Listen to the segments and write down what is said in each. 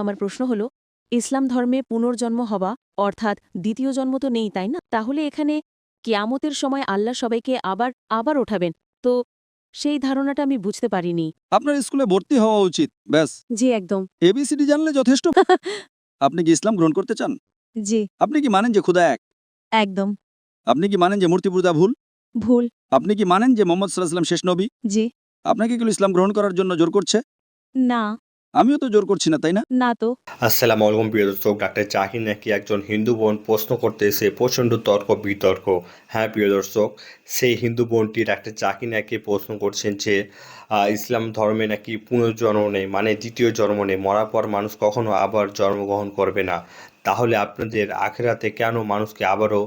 আমার প্রশ্ন হলো, ইসলাম ধর্মে পুনর্জন্ম হওয়া অর্থাৎ দ্বিতীয় জন্ম তো নেই, তাই না? তাহলে এখানে কিয়ামতের সময় আল্লাহ সবাইকে আবার আবার ওঠাবেন, তো সেই ধারণাটা আমি বুঝতে পারিনি। আপনার স্কুলে ভর্তি হওয়া উচিত, ব্যাস। জি, একদম। এবিসিডি জানলে যথেষ্ট। আপনি কি ইসলাম গ্রহণ করতে চান? জি, আপনি কি মানেন যে খোদা এক? একদম। আপনি কি মানেন যে মূর্তি পূজা ভুল? ভুল। আপনি কি মানেন যে মোহাম্মদ সাল্লাল্লাহু আলাইহি ওয়াসাল্লাম শেষ নবী? জি। আপনাকে কি ইসলাম গ্রহণ করার জন্য জোর করছে? না। আমিও তো জোর করছি না, তাই না? না তো। আসসালামু আলাইকুম প্রিয় দর্শক, ডাক্তার জাকির নাকি একজন হিন্দু বোন প্রশ্ন করতেছে প্রচণ্ড তর্ক বিতর্ক। হ্যাঁ প্রিয় দর্শক, সেই হিন্দু বোনটি ডাক্তার জাকির নাকি প্রশ্ন করছেন যে ইসলাম ধর্মে নাকি পুনর্জন্ম নেই, মানে দ্বিতীয় জন্ম নেই, মরার পর মানুষ কখনো আবার জন্মগ্রহণ করবে না। তাহলে আপনাদের আখেরাতে কেন মানুষকে আবারও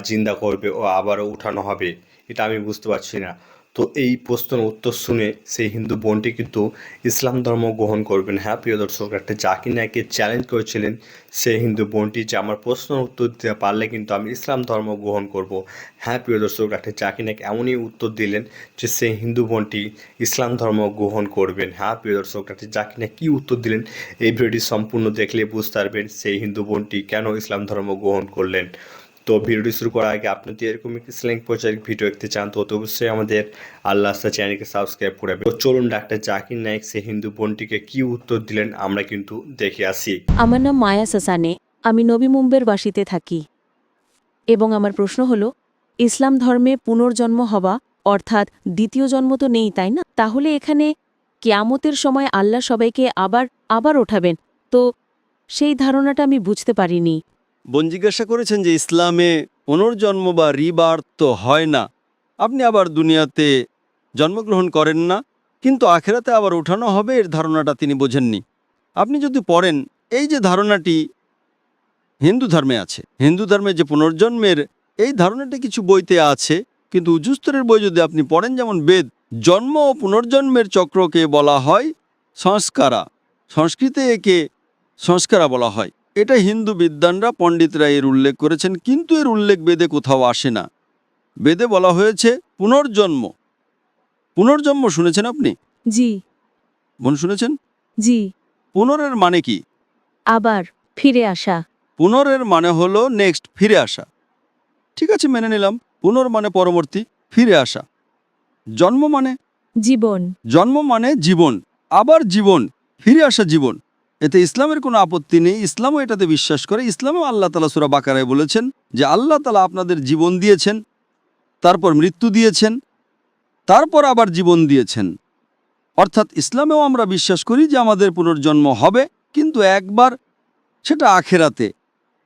জিন্দা করবে ও আবারও উঠানো হবে, এটা আমি বুঝতে পারছি না। তো এই প্রশ্নের উত্তর শুনে সেই হিন্দু বোনটি কিন্তু ইসলাম ধর্ম গ্রহণ করবেন। হ্যাঁ প্রিয় দর্শক, একটা জাকির নাইকে চ্যালেঞ্জ করেছিলেন সেই হিন্দু বোনটি যে আমার প্রশ্নের উত্তর দিতে পারলে কিন্তু আমি ইসলাম ধর্ম গ্রহণ করব। হ্যাঁ প্রিয় দর্শক, একটা জাকির নাইক এমনই উত্তর দিলেন যে সেই হিন্দু বোনটি ইসলাম ধর্ম গ্রহণ করবেন। হ্যাঁ প্রিয় দর্শক, একটা জাকির নাইক কী উত্তর দিলেন এই ভিডিওটি সম্পূর্ণ দেখলে বুঝতে পারবেন সেই হিন্দু বোনটি কেন ইসলাম ধর্ম গ্রহণ করলেন। তো ভিডিওটি শুরু করার আগে আপনি যদি এরকম ইসলামিক পর্যায়ের ভিডিও দেখতে চান তো অবশ্যই আমাদের আল্লাহ আস্তা চ্যানেলকে সাবস্ক্রাইব করবে। তো চলুন ডাক্তার জাকির নাইক সে হিন্দু বোনটিকে কি উত্তর দিলেন আমরা কিন্তু দেখে আসি। আমার নাম মায়া সাসানে, আমি নবী মুম্বের বাসিতে থাকি, এবং আমার প্রশ্ন হলো, ইসলাম ধর্মে পুনর্জন্ম হওয়া অর্থাৎ দ্বিতীয় জন্ম তো নেই, তাই না? তাহলে এখানে কিয়ামতের সময় আল্লাহ সবাইকে আবার আবার ওঠাবেন, তো সেই ধারণাটা আমি বুঝতে পারিনি। বোন জিজ্ঞাসা করেছেন যে ইসলামে পুনর্জন্ম বা রিবার্থ তো হয় না, আপনি আবার দুনিয়াতে জন্মগ্রহণ করেন না, কিন্তু আখেরাতে আবার ওঠানো হবে, এর ধারণাটা তিনি বোঝেননি। আপনি যদি পড়েন, এই যে ধারণাটি হিন্দু ধর্মে আছে, হিন্দু ধর্মে যে পুনর্জন্মের এই ধারণাটা কিছু বইতে আছে, কিন্তু উজুস্তরের বই যদি আপনি পড়েন, যেমন বেদ, জন্ম ও পুনর্জন্মের চক্রকে বলা হয় সংস্কারা, সংস্কৃতে একে সংস্কারা বলা হয়। এটা হিন্দু বিদ্বানরা পণ্ডিতরা এর উল্লেখ করেছেন, কিন্তু এর উল্লেখ বেদে কোথাও আসে না। বেদে বলা হয়েছে পুনর্জন্ম। পুনর্জন্ম শুনেছেন আপনি? জি। বোন শুনেছেন? জি। পুনরের মানে কি? আবার ফিরে আসা। পুনরের মানে হলো নেক্সট, ফিরে আসা। ঠিক আছে, মেনে নিলাম। পুনর মানে পরবর্তী, ফিরে আসা। জন্ম মানে? জীবন। জন্ম মানে জীবন, আবার জীবন, ফিরে আসা জীবন। এতে ইসলামের কোনো আপত্তি নেই, ইসলামও এটাতে বিশ্বাস করে। ইসলামেও আল্লাহ তাআলা সূরা বাকারায় বলেছেন যে আল্লাহ তাআলা আপনাদের জীবন দিয়েছেন, তারপর মৃত্যু দিয়েছেন, তারপর আবার জীবন দিয়েছেন। অর্থাৎ ইসলামেও আমরা বিশ্বাস করি যে আমাদের পুনর্জন্ম হবে, কিন্তু একবার, সেটা আখেরাতে।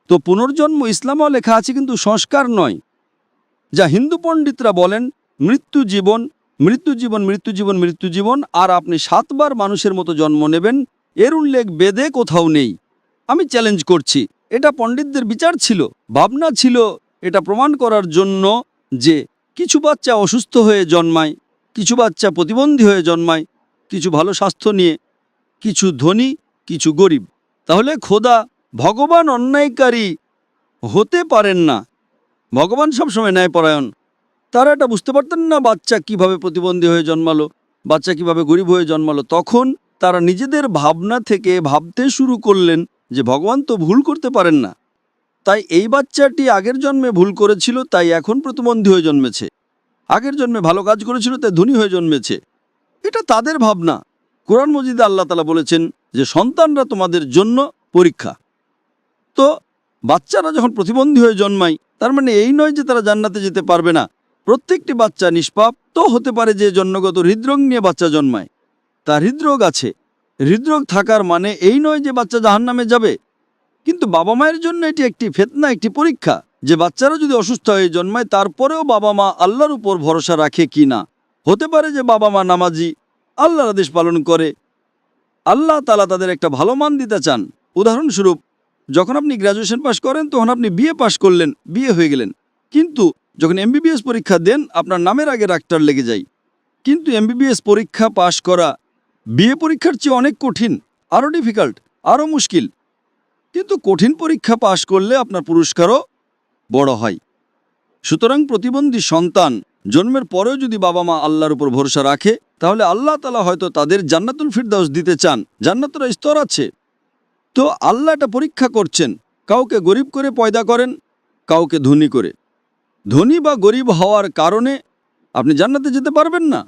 তো পুনর্জন্ম ইসলামেও লেখা আছে, কিন্তু সংস্কার নয়। যা হিন্দু পণ্ডিতরা বলেন মৃত্যু জীবন, মৃত্যু জীবন, মৃত্যু জীবন, মৃত্যু জীবন, আর আপনি 7 বার মানুষের মতো জন্ম নেবেন, এর উল্লেখ বেদে কোথাও নেই। আমি চ্যালেঞ্জ করছি, এটা পণ্ডিতদের বিচার ছিল, ভাবনা ছিল, এটা প্রমাণ করার জন্য যে কিছু বাচ্চা অসুস্থ হয়ে জন্মায়, কিছু বাচ্চা প্রতিবন্ধী হয়ে জন্মায়, কিছু ভালো স্বাস্থ্য নিয়ে, কিছু ধনী, কিছু গরিব। তাহলে খোদা, ভগবান অন্যায়কারী হতে পারেন না। ভগবান সবসময় ন্যায়পরায়ণ। তারা এটা বুঝতে পারতেন না বাচ্চা কিভাবে প্রতিবন্ধী হয়ে জন্মালো, বাচ্চা কিভাবে গরিব হয়ে জন্মালো। তখন তারা নিজেদের ভাবনা থেকে ভাবতে শুরু করলেন যে ভগবান তো ভুল করতে পারেন না, তাই এই বাচ্চাটি আগের জন্মে ভুল করেছিল, তাই এখন প্রতিবন্ধী হয়ে জন্মেছে। আগের জন্মে ভালো কাজ করেছিল, তাই ধনী হয়ে জন্মেছে। এটা তাদের ভাবনা। কোরআন মজিদে আল্লাহ তাআলা বলেছেন যে সন্তানরা তোমাদের জন্য পরীক্ষা। তো বাচ্চারা যখন প্রতিবন্ধী হয়ে জন্মায়, তার মানে এই নয় যে তারা জান্নাতে যেতে পারবে না। প্রত্যেকটি বাচ্চা নিষ্পাপ। তো হতে পারে যে জন্মগত হৃদরোগ নিয়ে বাচ্চা জন্মায়, তার হৃদরোগ আছে। হৃদরোগ থাকার মানে এই নয় যে বাচ্চা জাহান্নামে যাবে। কিন্তু বাবা মায়ের জন্য এটি একটি ফিতনা, একটি পরীক্ষা, যে বাচ্চারা যদি অসুস্থ হয়ে জন্মায় তারপরেও বাবা মা আল্লাহর উপর ভরসা রাখে কি না। হতে পারে যে বাবা মা নামাজি, আল্লাহর আদেশ পালন করে, আল্লাহ তাআলা তাদের একটা ভালো মান দিতে চান। উদাহরণস্বরূপ, যখন আপনি গ্র্যাজুয়েশন পাশ করেন তখন আপনি বিএ পাশ করলেন, বিয়ে হয়ে গেলেন। কিন্তু যখন এমবিবিএস পরীক্ষা দেন, আপনার নামের আগে ডাক্তার লেগে যায়। কিন্তু এমবিবিএস পরীক্ষা পাশ করা বিএ পরীক্ষার চেয়ে অনেক কঠিন, আরও ডিফিকাল্ট, আরও মুশকিল। কিন্তু কঠিন পরীক্ষা পাশ করলে আপনার পুরস্কারও বড় হয়। সুতরাং প্রতিবন্ধী সন্তান জন্মের পরেও যদি বাবা মা আল্লাহর উপর ভরসা রাখে, তাহলে আল্লাহ তাআলা হয়তো তাদের জান্নাতুল ফিরদাউস দিতে চান। জান্নাতের স্তর আছে, তো আল্লাহ এটা পরীক্ষা করছেন, কাউকে গরিব করে পয়দা করেন, কাউকে ধনী করে। ধনী বা গরিব হওয়ার কারণে আপনি জান্নাতে যেতে পারবেন না,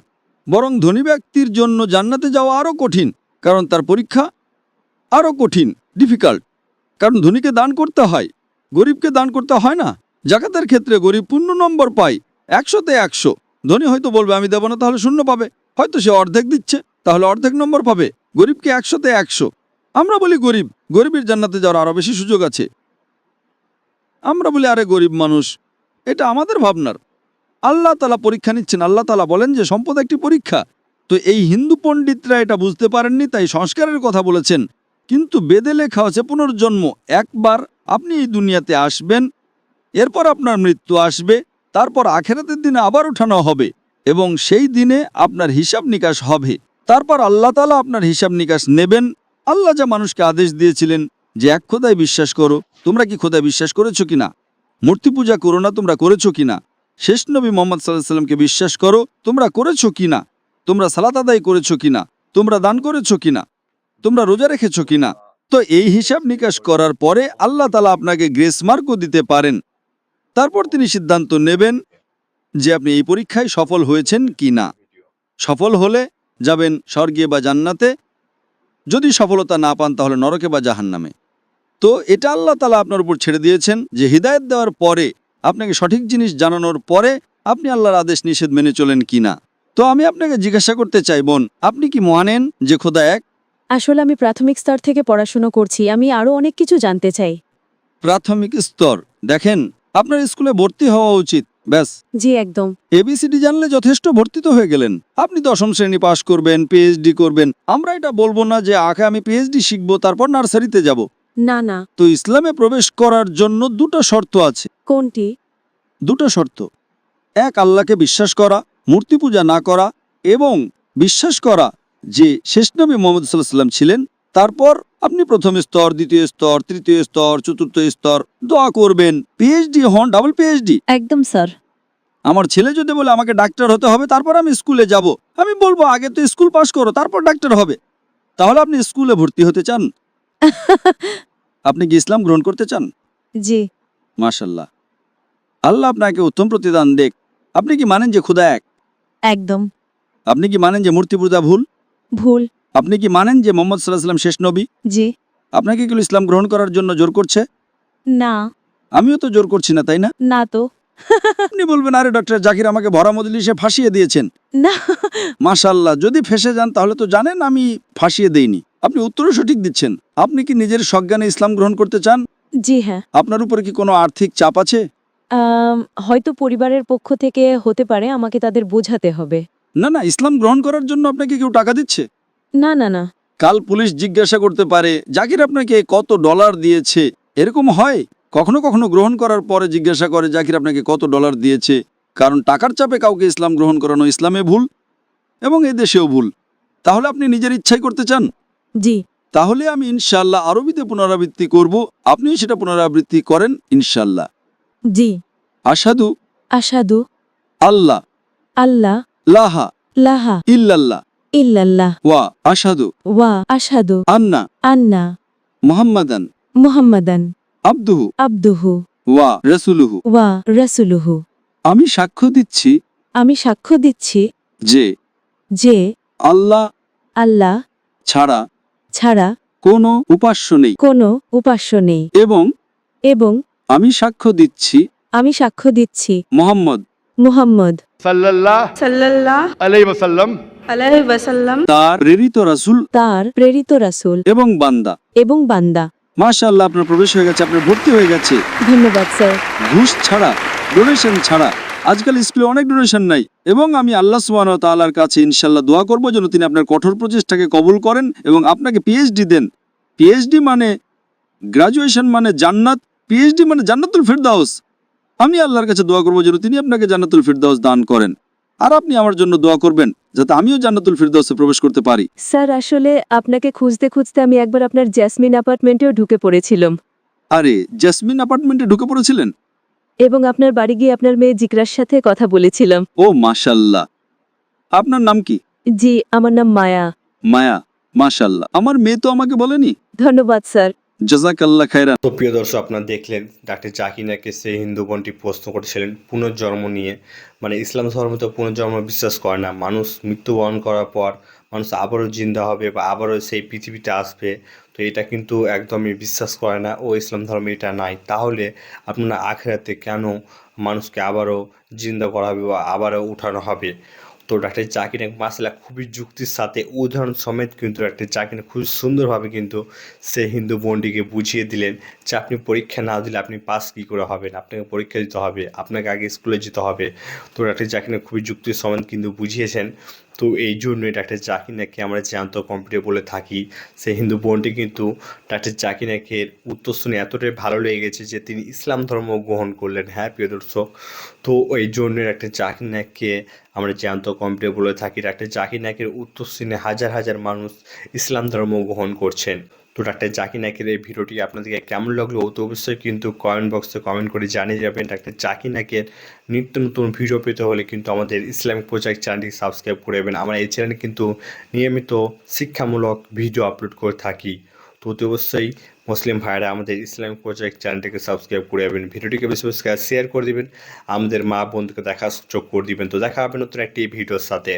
বরং ধনী ব্যক্তির জন্য জান্নাতে যাওয়া আরও কঠিন, কারণ তার পরীক্ষা আরও কঠিন, ডিফিকাল্ট। কারণ ধনীকে দান করতে হয়, গরিবকে দান করতে হয় না। জাকাতের ক্ষেত্রে গরিব পূর্ণ নম্বর পায়, 100-তে 100। ধনী হয়তো বলবে আমি দেব না, তাহলে 0 পাবে। হয়তো সে অর্ধেক দিচ্ছে, তাহলে অর্ধেক নম্বর পাবে। গরিবকে 100-তে 100। আমরা বলি গরিবের জান্নাতে যাওয়ার আরও বেশি সুযোগ আছে। আমরা বলি আরে গরিব মানুষ, এটা আমাদের ভাবনার। আল্লাহ তাআলা পরীক্ষা নিচ্ছেন। আল্লাহ তাআলা বলেন যে সম্পদ একটি পরীক্ষা। তো এই হিন্দু পণ্ডিতরা এটা বুঝতে পারেননি, তাই সংস্কারের কথা বলেছেন। কিন্তু বেদে লেখা আছে পুনর্জন্ম। একবার আপনি এই দুনিয়াতে আসবেন, এরপর আপনার মৃত্যু আসবে, তারপর আখেরাতের দিনে আবার উঠানো হবে এবং সেই দিনে আপনার হিসাব নিকাশ হবে। তারপর আল্লাহ তাআলা আপনার হিসাব নিকাশ নেবেন। আল্লাহ যা মানুষকে আদেশ দিয়েছিলেন যে এক খোদায় বিশ্বাস করো, তোমরা কি খোদায় বিশ্বাস করেছো কিনা? মূর্তি পূজা করো না, তোমরা করেছো কিনা? শেষ নবী মুহাম্মদ সাল্লাল্লাহু আলাইহি সাল্লামকে বিশ্বাস করো, তোমরা করেছো কিনা? তোমরা সালাত আদায় করেছো কিনা? তোমরা দান করেছো কিনা? তোমরা রোজা রেখেছো কিনা? তো এই হিসাব নিকাশ করার পরে আল্লাহ তাআলা আপনাকে গ্রেস মার্কও দিতে পারেন। তারপর তিনি সিদ্ধান্ত নেবেন যে আপনি এই পরীক্ষায় সফল হয়েছেন কিনা। সফল হলে যাবেন স্বর্গে বা জান্নাতে, যদি সফলতা না পান তাহলে নরকে বা জাহান্নামে। তো এটা আল্লাহ তাআলা আপনার উপর ছেড়ে দিয়েছেন যে হিদায়াত দেওয়ার পরে, আপনাকে সঠিক জিনিস জানানোর পরে আপনি আল্লাহর আদেশ নিষেধ মেনে চলেন কিনা। তো আমি আপনাকে জিজ্ঞাসা করতে চাই বোন, আপনি কি মানেন যে খোদা এক? আসলে আমি প্রাথমিক স্তর থেকে পড়াশুনো করছি, আমি আরও অনেক কিছু জানতে চাই। প্রাথমিক স্তর? দেখেন, আপনার স্কুলে ভর্তি হওয়া উচিত, ব্যাস। জি একদম। এবিসিডি জানলে যথেষ্ট, ভর্তি তো হয়ে গেলেন। আপনি 10ম শ্রেণী পাশ করবেন, পিএইচডি করবেন। আমরা এটা বলবো না যে আগে আমি পিএইচডি শিখবো তারপর নার্সারিতে যাব। না না। তো ইসলামে প্রবেশ করার জন্য 2টা শর্ত আছে। কোনটি? 2টা শর্ত। এক, আল্লাহকে বিশ্বাস করা, মূর্তি পূজা না করা, এবং বিশ্বাস করা যে শেষ নবী মুহাম্মদ সাল্লাল্লাহু আলাইহি সাল্লাম ছিলেন। তারপর আপনি 1ম স্তর, 2য় স্তর, 3য় স্তর, 4র্থ স্তর দোয়া করবেন। পিএইচডি হন, ডাবল পিএইচডি। একদম স্যার। আমার ছেলে যদি বলে আমাকে ডাক্তার হতে হবে, তারপর আমি স্কুলে যাব, আমি বলবো আগে তো স্কুল পাস করো, তারপর ডাক্তার হবে। তাহলে আপনি স্কুলে ভর্তি হতে চান? আপনি কি ইসলাম গ্রহণ করতে চান? জি। মাশাআল্লাহ, আল্লাহ আপনাকে উত্তম প্রতিদান দেখ। আপনি কি মানেন যে খোদা এক? একদম। আপনি কি মানেন যে মূর্তি পূজা ভুল? ভুল। আপনি কি মানেন যে মুহাম্মদ সাল্লাল্লাহু আলাইহি ওয়াসাল্লাম শেষ নবী? জি। আপনাকে কি ইসলাম গ্রহণ করার জন্য জোর করছে? না। আমিও তো জোর করছি না, তাই না? না তো। আপনি বলবেন আরে ডক্টর জাকির আমাকে ভরা মজলিসে ফাঁসিয়ে দিয়েছেন। না। মাশাআল্লাহ, যদি ফেঁসে যান তাহলে তো জানেন আমি ফাঁসিয়ে দেইনি। আপনি উত্তরও সঠিক দিচ্ছেন। আপনি কি নিজের সজ্ঞানে ইসলাম গ্রহণ করতে চান? জি হ্যাঁ। আপনার উপরে কি কোনো আর্থিক চাপ আছে? হয়তো পরিবারের পক্ষ থেকে হতে পারে, আমাকে তাদের বোঝাতে হবে। না না, ইসলাম গ্রহণ করার জন্য আপনাকে কেউ টাকা দিচ্ছে? না না না। কাল পুলিশ জিজ্ঞাসা করতে পারে জাকির আপনাকে কত ডলার দিয়েছে, এরকম হয়। কখনো কখনো গ্রহণ করার পরে জিজ্ঞাসা করে জাকির আপনাকে কত ডলার দিয়েছে। কারণ টাকার চাপে কাউকে ইসলাম গ্রহণ করানো ইসলামে ভুল এবং এদেশেও ভুল। তাহলে আপনি নিজের ইচ্ছাই করতে চান? জি। তাহলে আমি ইনশাআল্লাহ আরবিতে পুনরাবৃত্তি করব, আপনিও সেটা পুনরাবৃত্তি করেন ইনশাআল্লাহ। জি। আশহাদু আশহাদু আল্লাহ আল্লাহ লাহা লাহা ইল্লাল্লাহ ইল্লাল্লাহ ওয়া আশহাদু ওয়া আশহাদু আন্না আন্না মুহাম্মাদান মুহাম্মাদান আবদুহু আবদুহু ওয়া রাসূলুহু। ওয়া রাসূলুহু। আমি সাক্ষ্য দিচ্ছি আমি সাক্ষ্য দিচ্ছি যে যে আল্লাহ আল্লাহ ছাড়া ছাড়া কোনো উপাস্য নেই, কোনো উপাস্য নেই, এবং এবং আমি সাক্ষ্য দিচ্ছি আমি সাক্ষ্য দিচ্ছি মুহাম্মদ মুহাম্মদ সাল্লাল্লাহু আলাইহি ওয়াসাল্লাম তার প্রেরিত রাসূল তার প্রেরিত রাসূল এবং বান্দা। এবং বান্দা। মাশাআল্লাহ, আপনার প্রবেশ হয়ে গেছে, আপনার ভর্তি হয়ে গেছে। ধন্যবাদ স্যার। ঘুষ ছাড়া, ডোনেশন ছাড়া। আজকাল স্কুলে অনেক ডোনেশন নাই, এবং আমি আল্লাহ সুবহানাহু ওয়া তাআলার কাছে ইনশাআল্লাহ দোয়া করব যেন তিনি আপনার কঠোর প্রচেষ্টাকে কবুল করেন এবং আপনাকে পিএইচডি দেন। পিএইচডি মানে গ্রাজুয়েশন, মানে জান্নাত। পিএইচডি মানে জান্নাতুল ফিরদাউস। আমি আল্লাহর কাছে দোয়া করব যেন তিনি আপনাকে জান্নাতুল ফিরদাউস দান করেন, আর আপনি আমার জন্য দোয়া করবেন যাতে আমিও জান্নাতুল ফিরদাউসে প্রবেশ করতে পারি। স্যার আসলে আপনাকে খুঁজতে খুঁজতে আমি একবার আপনার জ্যাসমিন অ্যাপার্টমেন্টেও ঢুকে পড়েছিলাম। আরে, জাসমিন অ্যাপার্টমেন্টে ঢুকে পড়েছিলেন? এবং আপনার বাড়ি গিয়ে আপনার মেয়ে জিকরার সাথে কথা বলেছিলাম। ও মাশাআল্লাহ। আপনার নাম কি? জি, আমার নাম মায়া। মায়া। মাশাল্লাহ, আমার মেয়ে তো আমাকে বলেনি। ধন্যবাদ স্যার। জাযাকাল্লাহ খায়রান। তো প্রিয় দর্শক, আপনারা দেখলেন ডাক্তার জাকির নায়েককে সেই হিন্দু বোনটি প্রশ্ন করেছিলেন পুনর্জন্ম নিয়ে। মানে ইসলাম ধর্ম তো পুনর্জন্ম বিশ্বাস করে না, মানুষ মৃত্যুবরণ করার পর মানুষ আবারও জিন্দা হবে বা আবারও সেই পৃথিবীতে আসবে। তো এটা কিন্তু একদমই বিশ্বাস করে না, ও ইসলাম ধর্মে এটা নাই। তাহলে আপনারা আখিরাতে কেন মানুষকে আবারও জিন্দা করা হবে বা আবারও উঠানো হবে? তো ডাক্তার জাকির নায়েক মাশাআল্লাহ খুবই যুক্তির সাথে উদাহরণ সমেত কিন্তু ডাক্তার জাকির নায়েক খুব সুন্দরভাবে কিন্তু সে হিন্দু বোনটিকে বুঝিয়ে দিলেন যে আপনি পরীক্ষা না দিলে আপনি পাস কী করে হবেন, আপনাকে পরীক্ষা দিতে হবে, আপনাকে আগে স্কুলে যেতে হবে। তো ডাক্তার জাকির নায়েক খুবই যুক্তির সমেত কিন্তু বুঝিয়েছেন। তো এই জন্যই ডাক্তার জাকির নায়েককে আমরা জ্যান্ত কম্পিউটার বলে থাকি। সেই হিন্দু বোনটি কিন্তু ডাক্তার জাকির নায়েকের উত্তর শুনে এতটাই ভালো লেগে গেছে যে তিনি ইসলাম ধর্ম গ্রহণ করলেন। হ্যাঁ প্রিয় দর্শক, তো এই জন্যই ডাক্তার জাকির নায়েককে আমরা জ্যান্ত কম্পিউটার বলে থাকি। ডাক্তার জাকির নায়েকের উত্তর শুনে হাজার হাজার মানুষ ইসলাম ধর্ম গ্রহণ করছেন। তো ডাক্তার জাকির নায়েকের এই ভিডিওটি আপনাদেরকে কেমন লাগলো তো অবশ্যই কিন্তু কমেন্ট বক্সে কমেন্ট করে জানিয়ে যাবেন। ডাক্তার জাকির নায়েকের নিত্য নতুন ভিডিও পেতে হলে কিন্তু আমাদের ইসলামিক প্রজেক্ট চ্যানেলটি সাবস্ক্রাইব করে দেবেন। আমরা এই চ্যানেলে কিন্তু নিয়মিত শিক্ষামূলক ভিডিও আপলোড করে থাকি। তো অতি অবশ্যই মুসলিম ভাইরা আমাদের ইসলামিক প্রজেক্ট চ্যানেলটিকে সাবস্ক্রাইব করে দেবেন, ভিডিওটিকে বেশি বেশি শেয়ার করে দিবেন, আমাদের মা বোনকে দেখার সুযোগ করে দিবেন। তো দেখা হবে নতুন একটি ভিডিওর সাথে।